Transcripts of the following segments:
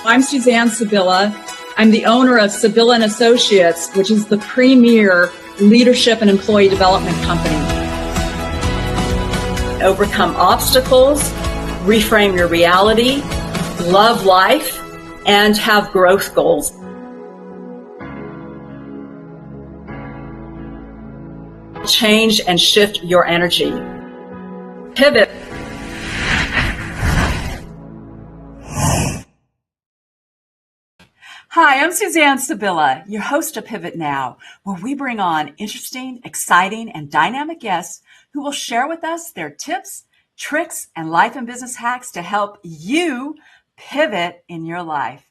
I'm Suzanne Sabilla. I'm the owner of Sabilla and Associates, which is the premier leadership and employee development company. Overcome obstacles, reframe your reality, love life, and have growth goals. Change and shift your energy. Pivot. Hi, I'm Suzanne Sabilla, your host of Pivot Now, where we bring on interesting, exciting, and dynamic guests who will share with us their tips, tricks, and life and business hacks to help you pivot in your life.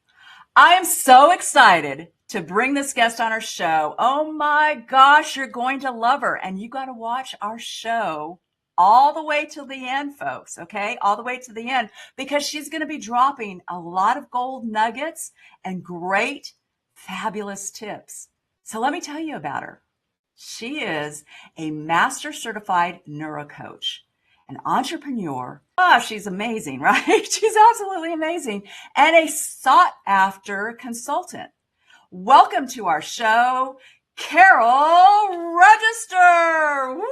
I am so excited to bring this guest on our show. Oh my gosh, you're going to love her. And you got to watch our show all the way to the end, folks, okay? All the way to the end, because she's going to be dropping a lot of gold nuggets and great, fabulous tips. So let me tell you about her. She is a Master Certified Neurocoach, an entrepreneur. She's amazing, right? She's absolutely amazing. And a sought-after consultant. Welcome to our show, Carol Register. Woo!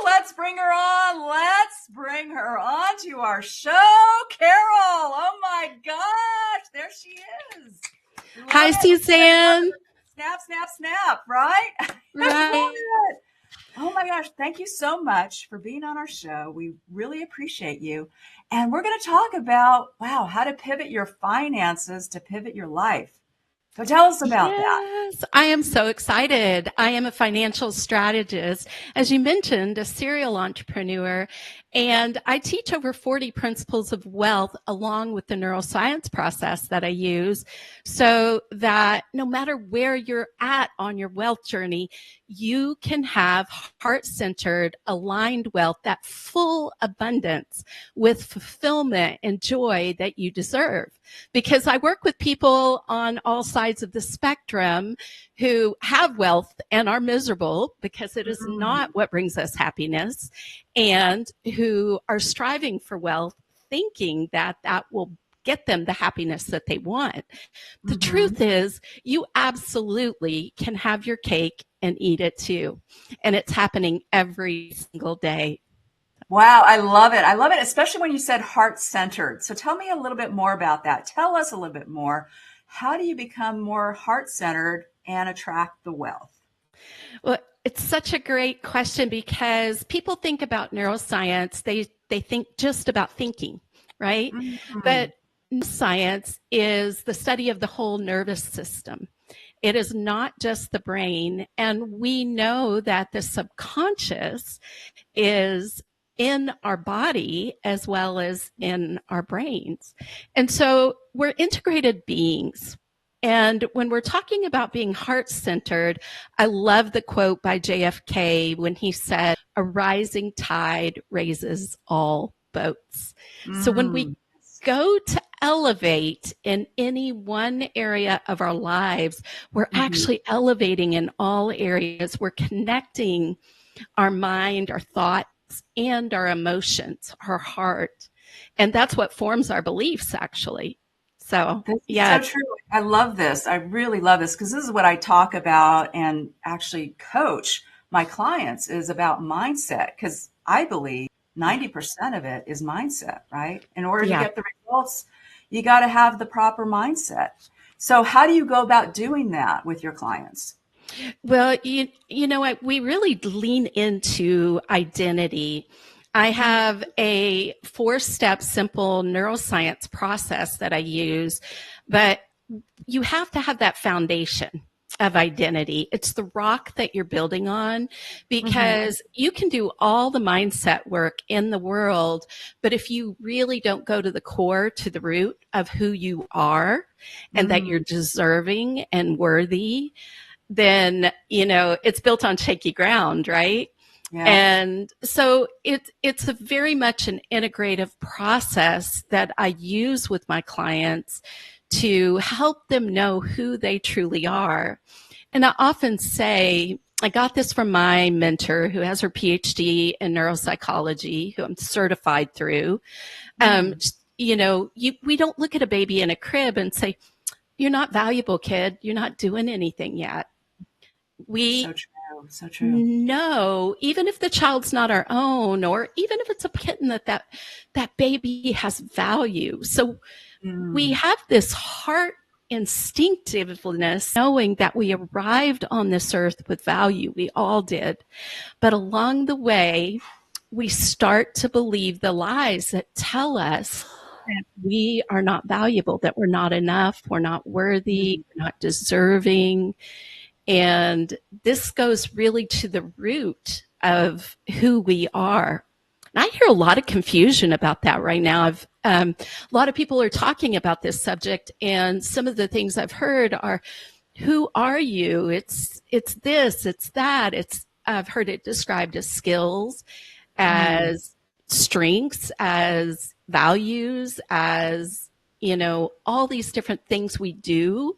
Let's bring her on. Let's bring her on to our show. Carol, oh my gosh, there she is. Hi, Suzanne. Snap, snap, snap, right? Right. Oh my gosh, thank you so much for being on our show. We really appreciate you. And we're going to talk about, how to pivot your finances to pivot your life. So tell us about that. Yes, I am so excited. I am a financial strategist, as you mentioned, a serial entrepreneur, and I teach over 40 principles of wealth along with the neuroscience process that I use, so that no matter where you're at on your wealth journey, you can have heart-centered, aligned wealth, that full abundance with fulfillment and joy that you deserve. Because I work with people on all sides of the spectrum who have wealth and are miserable because it is not what brings us happiness, and who are striving for wealth, thinking that that will get them the happiness that they want. The truth is, you absolutely can have your cake and eat it too. And it's happening every single day. Wow, I love it. I love it, especially when you said heart-centered. So tell me a little bit more about that. Tell us a little bit more. How do you become more heart-centered and attract the wealth? Well, it's such a great question, because people think about neuroscience, they think just about thinking, right? But science is the study of the whole nervous system. It is not just the brain. And we know that the subconscious is in our body as well as in our brains. And so we're integrated beings. And when we're talking about being heart-centered, I love the quote by JFK when he said, "A rising tide raises all boats." So when we go to elevate in any one area of our lives, we're actually elevating in all areas. We're connecting our mind, our thoughts, and our emotions, our heart. And that's what forms our beliefs, actually. So, yeah. So true. I love this. I really love this, because this is what I talk about and actually coach my clients, is about mindset, because I believe 90% of it is mindset, right? In order to get the results, you got to have the proper mindset. So how do you go about doing that with your clients? Well, you know what? We really lean into identity. I have a 4-step simple neuroscience process that I use, but you have to have that foundation of identity. It's the rock that you're building on, because you can do all the mindset work in the world, but if you really don't go to the core, to the root of who you are and that you're deserving and worthy, then, it's built on shaky ground, right? Yeah. And so it's a very much an integrative process that I use with my clients to help them know who they truly are. And I often say, I got this from my mentor who has her PhD in neuropsychology, who I'm certified through. we don't look at a baby in a crib and say, you're not valuable, kid. You're not doing anything yet. So true. So true. know, even if the child's not our own, or even if it's a kitten, that baby has value. So we have this heart instinctiveness, knowing that we arrived on this earth with value. We all did. But along the way, we start to believe the lies that tell us that we are not valuable, that we're not enough, we're not worthy, we're not deserving. And this goes really to the root of who we are. And I hear a lot of confusion about that right now. A lot of people are talking about this subject, and some of the things I've heard are, who are you? It's this, it's that. I've heard it described as skills, as strengths, as values, as, all these different things we do,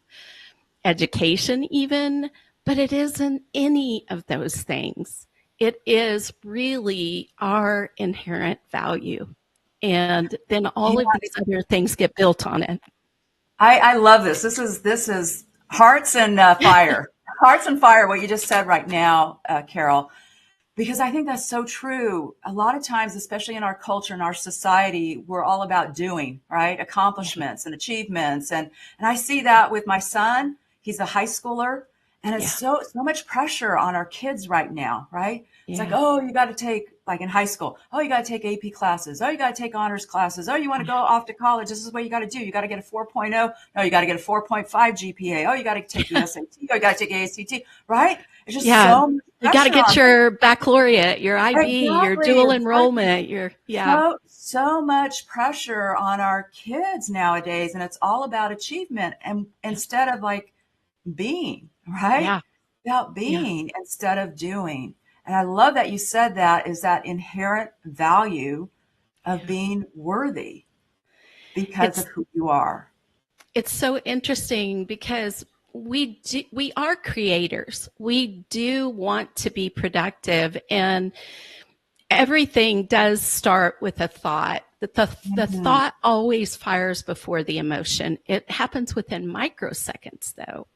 education even, but it isn't any of those things. It is really our inherent value. And then all of these other things get built on it. I love this. This is hearts and fire. Hearts and fire, what you just said right now, Carol, because I think that's so true. A lot of times, especially in our culture and our society, we're all about doing, right? Accomplishments and achievements. And I see that with my son. He's a high schooler. And it's so much pressure on our kids right now, right? It's like, oh, you got to take, like in high school, oh, you got to take AP classes. Oh, you got to take honors classes. Oh, you want to go off to college. This is what you got to do. You got to get a 4.0. No, you got to get a 4.5 GPA. Oh, you got to take the SAT. Oh, you got to take ACT, right? It's just so much pressure. You got to get your baccalaureate, your IB, your dual enrollment, So much pressure on our kids nowadays. And it's all about achievement. And instead of like being, right? Yeah. About being instead of doing. And I love that you said that is that inherent value of being worthy because of who you are. It's so interesting because we are creators. We do want to be productive, and everything does start with a thought. The thought always fires before the emotion. It happens within microseconds, though.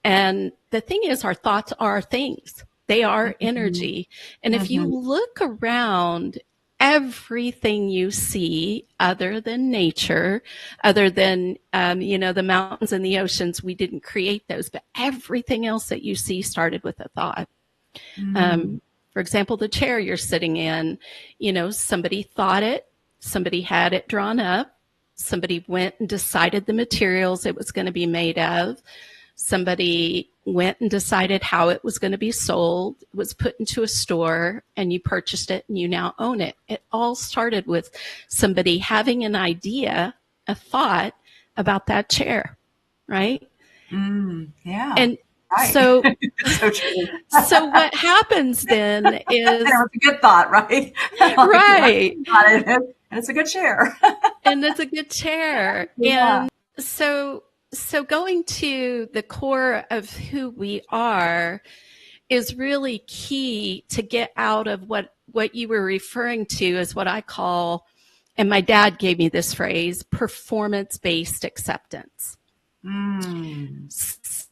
And the thing is, our thoughts are things. They are energy. And if you look around, everything you see other than nature, other than, the mountains and the oceans, we didn't create those, but everything else that you see started with a thought. For example, the chair you're sitting in, somebody thought it, somebody had it drawn up, somebody went and decided the materials it was going to be made of. Somebody went and decided how it was going to be sold, it was put into a store, and you purchased it and you now own it. It all started with somebody having an idea, a thought about that chair, right? Yeah. And right. So, so what happens then is it's a good thought, right? Right. And it's a good chair. And it's a good chair. Yeah. And so going to the core of who we are is really key to get out of what you were referring to as what I call, and my dad gave me this phrase, performance-based acceptance.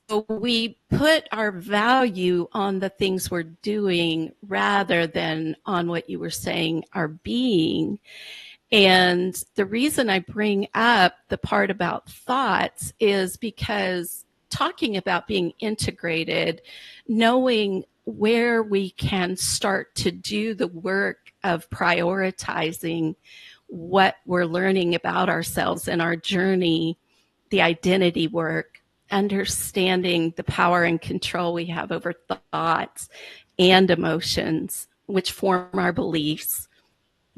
So we put our value on the things we're doing rather than on what you were saying, our being. And the reason I bring up the part about thoughts is because talking about being integrated, knowing where we can start to do the work of prioritizing what we're learning about ourselves and our journey, the identity work, understanding the power and control we have over thoughts and emotions, which form our beliefs.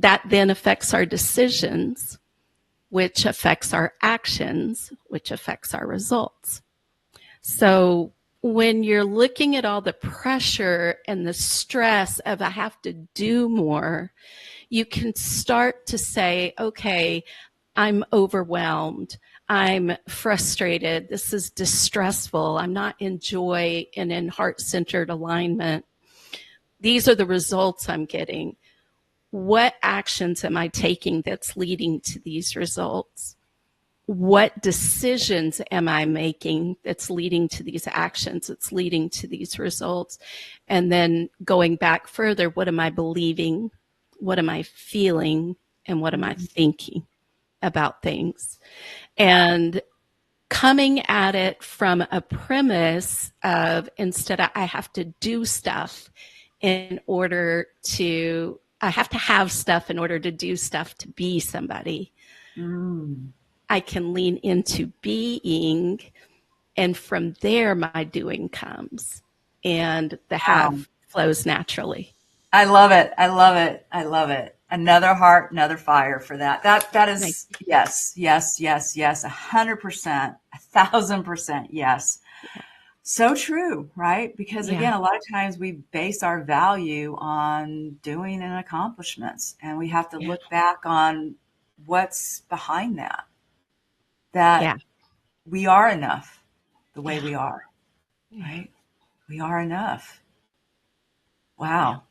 That then affects our decisions, which affects our actions, which affects our results. So when you're looking at all the pressure and the stress of I have to do more, you can start to say, okay, I'm overwhelmed. I'm frustrated. This is distressful. I'm not in joy and in heart-centered alignment. These are the results I'm getting. what actions am I taking that's leading to these results? What decisions am I making that's leading to these actions, that's leading to these results? And then going back further, what am I believing? What am I feeling? And what am I thinking about things? And coming at it from a premise of, instead of I have to do stuff in order to, I have to have stuff in order to do stuff to be somebody. I can lean into being, and from there my doing comes, and the have flows naturally. I love it. I love it. I love it. Another heart, another fire for that. That is yes, yes, yes, yes, 100%, 1,000% yes. So true, right? Because again, a lot of times we base our value on doing and accomplishments, and we have to look back on what's behind that. That we are enough the way we are, right? We are enough. Wow.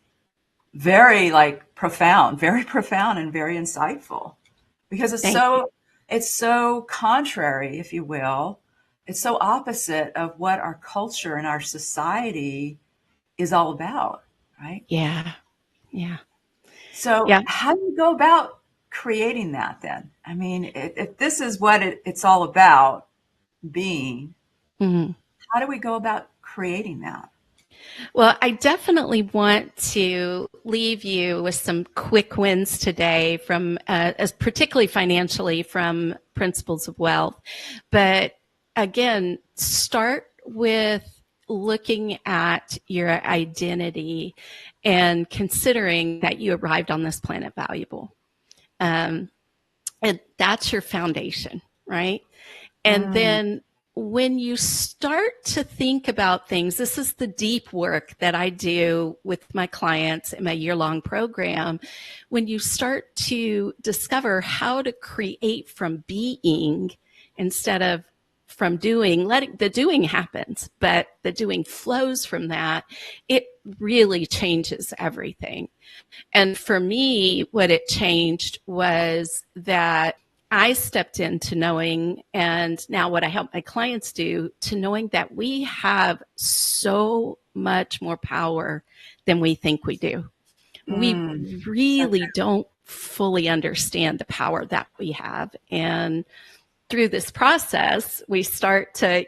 Very profound and very insightful, because it's so contrary, if you will. It's so opposite of what our culture and our society is all about, right? Yeah. Yeah. So how do you go about creating that then? I mean, if this is what it's all about, being, how do we go about creating that? Well, I definitely want to leave you with some quick wins today from, as particularly financially, from Principles of Wealth. But again, start with looking at your identity and considering that you arrived on this planet valuable. And that's your foundation, right? And then when you start to think about things, this is the deep work that I do with my clients in my year-long program. When you start to discover how to create from being instead of from doing, letting the doing happens, but the doing flows from that, it really changes everything. And for me, what it changed was that I stepped into knowing, and now what I help my clients do, to knowing that we have so much more power than we think we do. We really don't fully understand the power that we have. And through this process, we start to,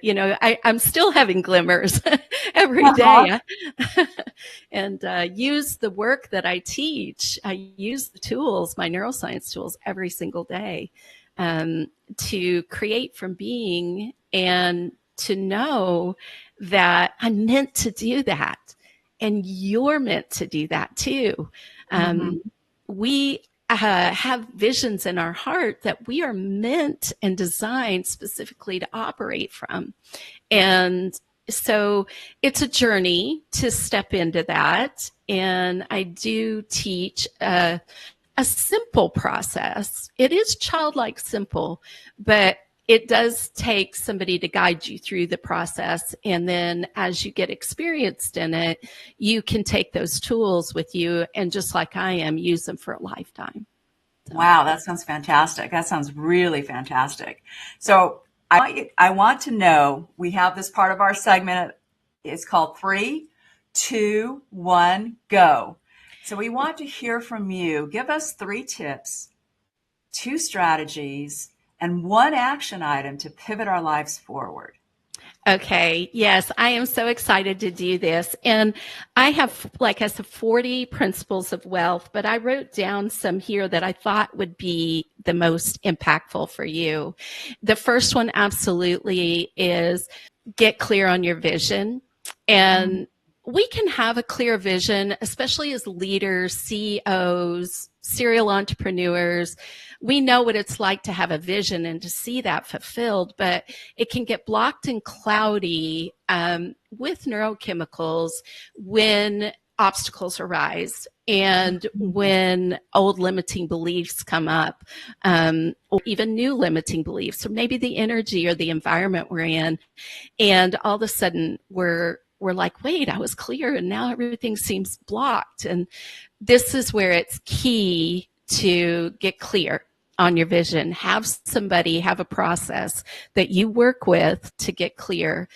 I'm still having glimmers every day. And use the work that I teach. I use the tools, my neuroscience tools, every single day to create from being, and to know that I'm meant to do that. And you're meant to do that too. We have visions in our heart that we are meant and designed specifically to operate from. And so it's a journey to step into that. And I do teach a simple process. It is childlike simple, but it does take somebody to guide you through the process. And then as you get experienced in it, you can take those tools with you and, just like I am, use them for a lifetime. So. Wow, that sounds fantastic. That sounds really fantastic. So I want to know, we have this part of our segment. It's called 3, 2, 1, go. So we want to hear from you. Give us 3 tips, 2 strategies, and 1 action item to pivot our lives forward. Okay. Yes, I am so excited to do this. And I have, like I said, 40 principles of wealth, but I wrote down some here that I thought would be the most impactful for you. The first one absolutely is get clear on your vision. And we can have a clear vision, especially as leaders, CEOs, serial entrepreneurs. We know what it's like to have a vision and to see that fulfilled, but it can get blocked and cloudy with neurochemicals when obstacles arise and when old limiting beliefs come up, or even new limiting beliefs, or maybe the energy or the environment we're in. And all of a sudden we're like, wait, I was clear and now everything seems blocked. And this is where it's key to get clear on your vision. Have somebody have a process that you work with to get clear.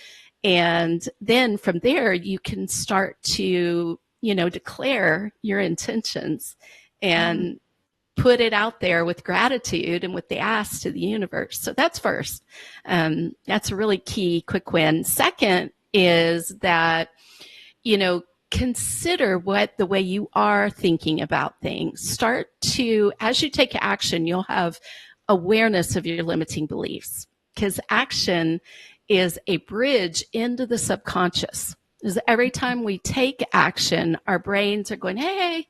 And then from there, you can start to, declare your intentions and put it out there with gratitude and with the ask to the universe. So that's first. That's a really key quick win. Second is that, consider what the way you are thinking about things. Start to, as you take action, you'll have awareness of your limiting beliefs, because action is a bridge into the subconscious. Because every time we take action, our brains are going, hey,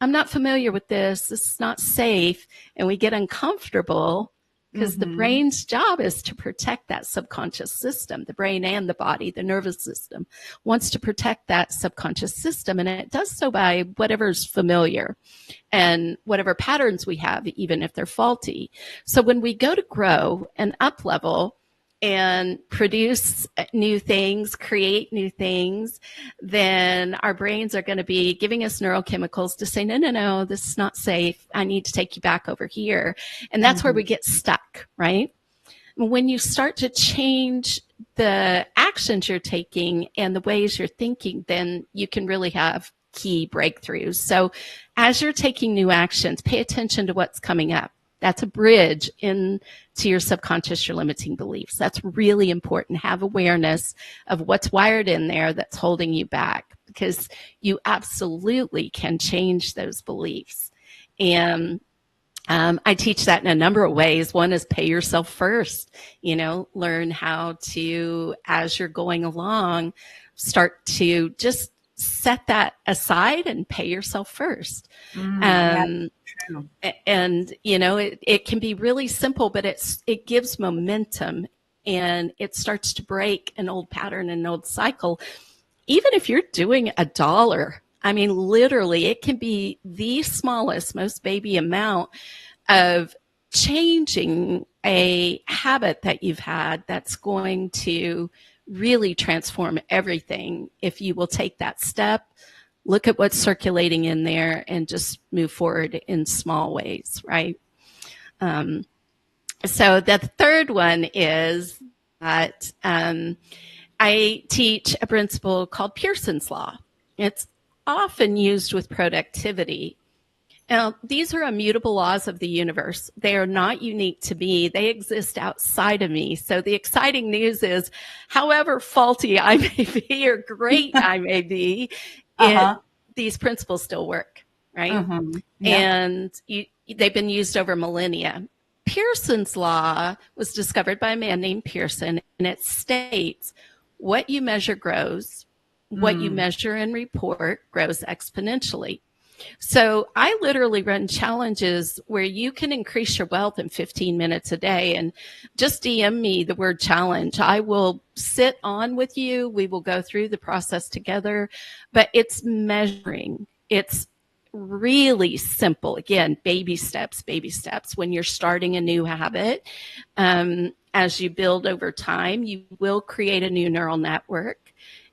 I'm not familiar with this. This is not safe. And we get uncomfortable because the brain's job is to protect that subconscious system. The brain and the body, the nervous system, wants to protect that subconscious system. And it does so by whatever's familiar and whatever patterns we have, even if they're faulty. So when we go to grow and up level and produce new things, create new things, then our brains are going to be giving us neurochemicals to say, no, this is not safe. I need to take you back over here. And that's where we get stuck, right? When you start to change the actions you're taking and the ways you're thinking, then you can really have key breakthroughs. So as you're taking new actions, pay attention to what's coming up. That's a bridge into your subconscious, your limiting beliefs. That's really important. Have awareness of what's wired in there that's holding you back, because you absolutely can change those beliefs. And I teach that in a number of ways. One is pay yourself first. Learn how to, as you're going along, start to just set that aside and pay yourself first. And it can be really simple, but it gives momentum, and it starts to break an old pattern, an old cycle. Even if you're doing $1, I mean, literally, it can be the smallest, most baby amount of changing a habit that you've had that's going to really transform everything if you will take that step, look at what's circulating in there, and just move forward in small ways, right? So the third one is that I teach a principle called Pearson's Law. It's often used with productivity. Now, these are immutable laws of the universe. They are not unique to me. They exist outside of me. So the exciting news is, however faulty I may be or great I may be, these principles still work, right? Yeah. And they've been used over millennia. Pearson's Law was discovered by a man named Pearson, and it states, what you measure grows, what you measure and report grows exponentially. So I literally run challenges where you can increase your wealth in 15 minutes a day, and just DM me the word challenge. I will sit on with you. We will go through the process together, but it's measuring. It's really simple. Again, baby steps when you're starting a new habit. As you build over time, you will create a new neural network.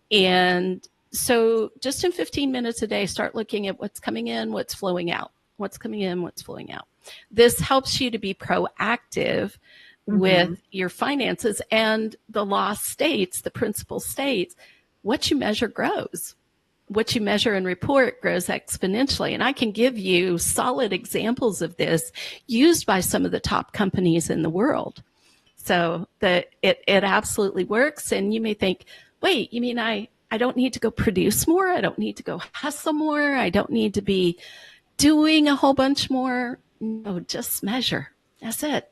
And so just in 15 minutes a day, start looking at what's coming in, what's flowing out, what's coming in, what's flowing out. This helps you to be proactive with your finances. And the law states, the principle states, what you measure grows. What you measure and report grows exponentially. And I can give you solid examples of this used by some of the top companies in the world. So it absolutely works. And you may think, wait, you mean I don't need to go produce more. I don't need to go hustle more. I don't need to be doing a whole bunch more. No, just measure. That's it.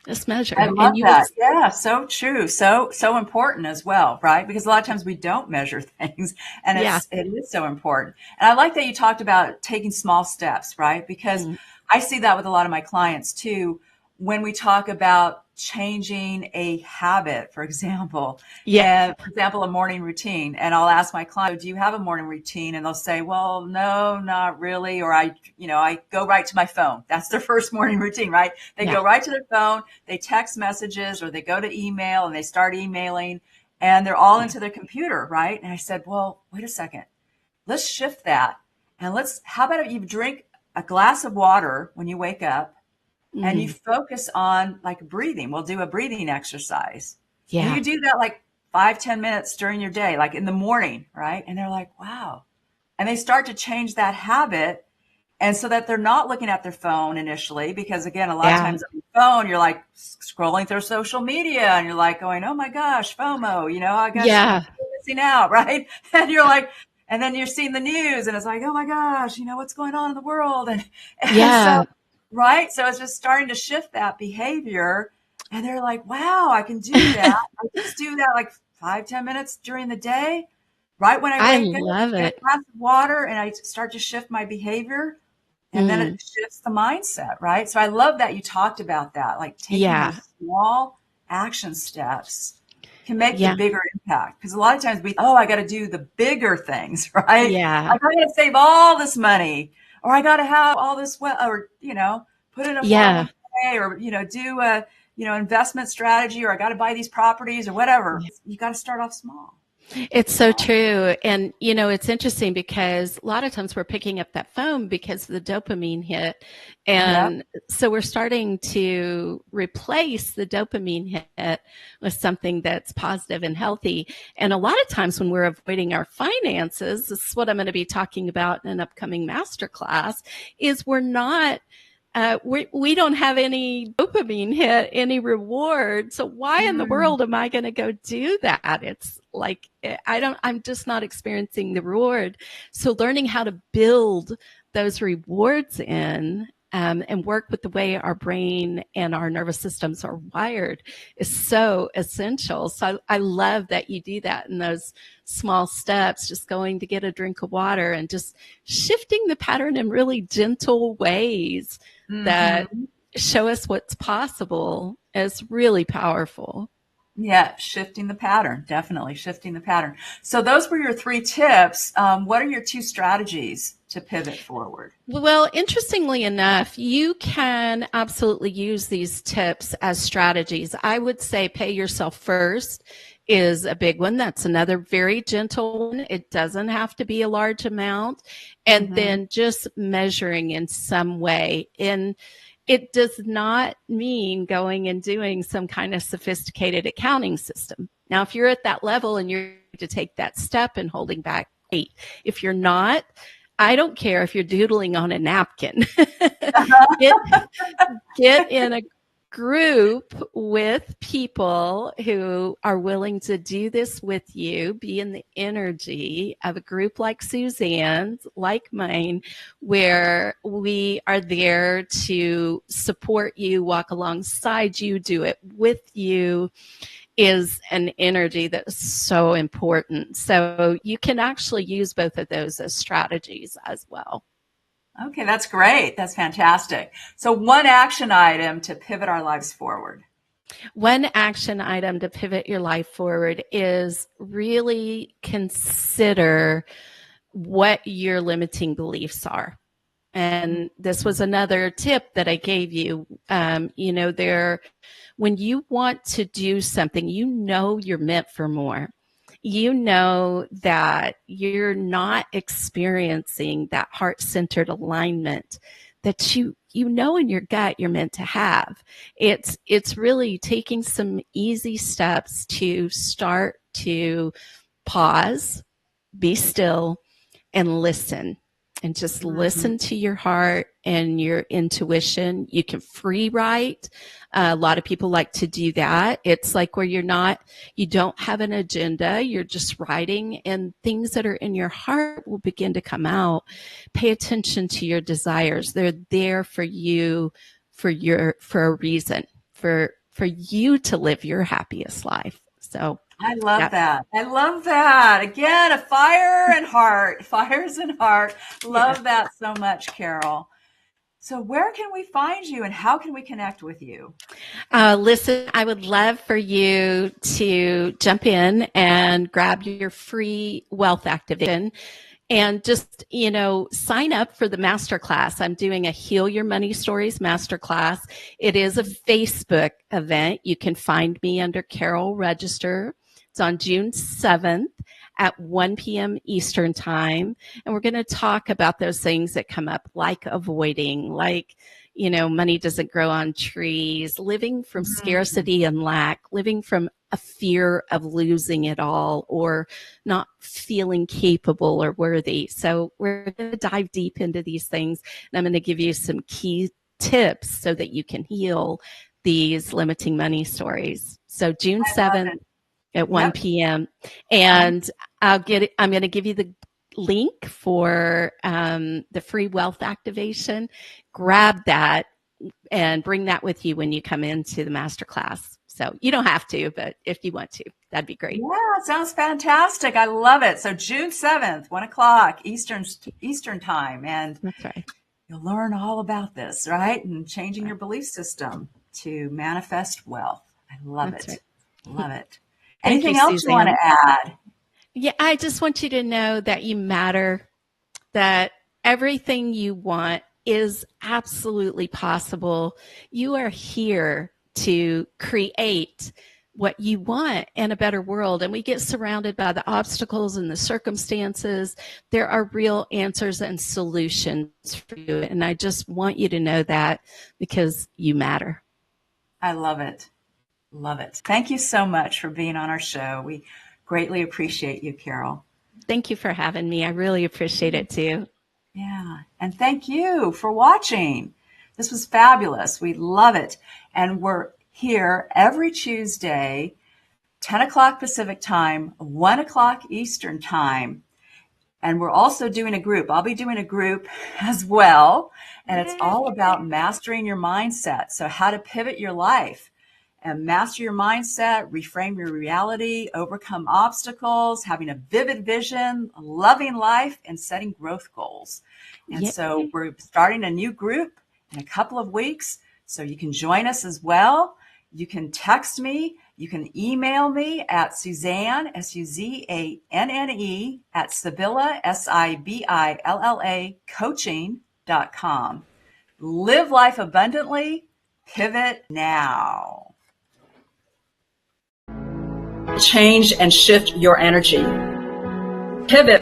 Just measure. I love that. Yeah, so true. So important as well, right? Because a lot of times we don't measure things, and it is so important. And I like that you talked about taking small steps, right? Because I see that with a lot of my clients too. When we talk about changing a habit, for example, a morning routine, and I'll ask my client, do you have a morning routine? And they'll say, well, no, not really. Or I go right to my phone. That's their first morning routine, right? They go right to their phone, they text messages, or they go to email and they start emailing, and they're all into their computer, right? And I said, well, wait a second, let's shift that And how about if you drink a glass of water when you wake up and you focus on like breathing? We'll do a breathing exercise. And Yeah. you do that like 5-10 minutes during your day, like in the morning, right? And they're like, wow. And they start to change that habit. And so that they're not looking at their phone initially, because again, a lot of Yeah. times on your phone, you're like scrolling through social media and you're like going, oh my gosh, FOMO, I guess Yeah. you're missing out, right? And you're like, and then you're seeing the news and it's like, oh my gosh, what's going on in the world? And so, Yeah. right. So it's just starting to shift that behavior. And they're like, wow, I can do that. I just do that like 5-10 minutes during the day. Right when I I wake up, love get it. a glass of water and I start to shift my behavior. And then it shifts the mindset, right? So I love that you talked about that, like taking Yeah. those small action steps can make the Yeah. bigger impact. Because a lot of times I got to do the bigger things, right? Yeah. Like I got to save all this money, or I got to have all this, or, put in a Yeah. 401k, or, do a, investment strategy, or I got to buy these properties or whatever. You got to start off small. It's so true. And, it's interesting because a lot of times we're picking up that phone because of the dopamine hit. And so we're starting to replace the dopamine hit with something that's positive and healthy. And a lot of times when we're avoiding our finances, this is what I'm going to be talking about in an upcoming masterclass, is we're not we don't have any dopamine hit, any reward. So why in the world am I going to go do that? It's like, I'm just not experiencing the reward. So learning how to build those rewards in, and work with the way our brain and our nervous systems are wired is so essential. So I love that you do that in those small steps, just going to get a drink of water and just shifting the pattern in really gentle ways that show us what's possible is really powerful. Yeah, shifting the pattern, definitely shifting the pattern. So those were your 3 tips. What are your 2 strategies to pivot forward? Well, interestingly enough, you can absolutely use these tips as strategies. I would say pay yourself first is a big one. That's another very gentle one. It doesn't have to be a large amount. And then just measuring in some way. And it does not mean going and doing some kind of sophisticated accounting system. Now, if you're at that level and you're to take that step and holding back, great. If you're not, I don't care if you're doodling on a napkin. Get in a group with people who are willing to do this with you, be in the energy of a group like Suzanne's, like mine, where we are there to support you, walk alongside you, do it with you, is an energy that is so important. So you can actually use both of those as strategies as well. Okay, that's great. That's fantastic. So one action item to pivot our lives forward. One action item to pivot your life forward is really consider what your limiting beliefs are. And this was another tip that I gave you. When you want to do something, you're meant for more. You know that you're not experiencing that heart-centered alignment that you know in your gut you're meant to have. It's really taking some easy steps to start to pause, be still, and listen. And just listen to your heart and your intuition. You can free write. A lot of people like to do that. It's like where you don't have an agenda. You're just writing, and things that are in your heart will begin to come out. Pay attention to your desires. They're there for you, for a reason, for you to live your happiest life. So I love that. I love that. Again, a fire and heart, fires and heart. Love that so much, Carol. So where can we find you and how can we connect with you? Listen, I would love for you to jump in and grab your free wealth activation and just, sign up for the masterclass. I'm doing a Heal Your Money Stories masterclass. It is a Facebook event. You can find me under Carol Register. It's on June 7th at 1 p.m. Eastern time. And we're going to talk about those things that come up, like avoiding, like, money doesn't grow on trees, living from scarcity and lack, living from a fear of losing it all or not feeling capable or worthy. So we're going to dive deep into these things, and I'm going to give you some key tips so that you can heal these limiting money stories. So June 7th at 1 p.m. And I'm going to give you the link for the free wealth activation. Grab that and bring that with you when you come into the masterclass. So you don't have to, but if you want to, that'd be great. Yeah, it sounds fantastic. I love it. So June 7th, 1 o'clock Eastern time. And that's right. You'll learn all about this, right? And changing your belief system to manifest wealth. I love it. Right. Love it. Anything else you want to add? Yeah, I just want you to know that you matter, that everything you want is absolutely possible. You are here to create what you want in a better world. And we get surrounded by the obstacles and the circumstances. There are real answers and solutions for you. And I just want you to know that because you matter. I love it. Love it. Thank you so much for being on our show. We greatly appreciate you, Carol. Thank you for having me. I really appreciate it too. Yeah. And thank you for watching. This was fabulous. We love it. And we're here every Tuesday, 10 o'clock Pacific time, 1 o'clock Eastern time. And we're also doing a group. I'll be doing a group as well. And it's all about mastering your mindset. So how to pivot your life and master your mindset, reframe your reality, overcome obstacles, having a vivid vision, a loving life, and setting growth goals. And so we're starting a new group in a couple of weeks. So you can join us as well. You can text me. You can email me at Suzanne, SUZANNE, at Sibilla, SIBILLA, coaching.com. Live life abundantly. Pivot now. Change and shift your energy. Pivot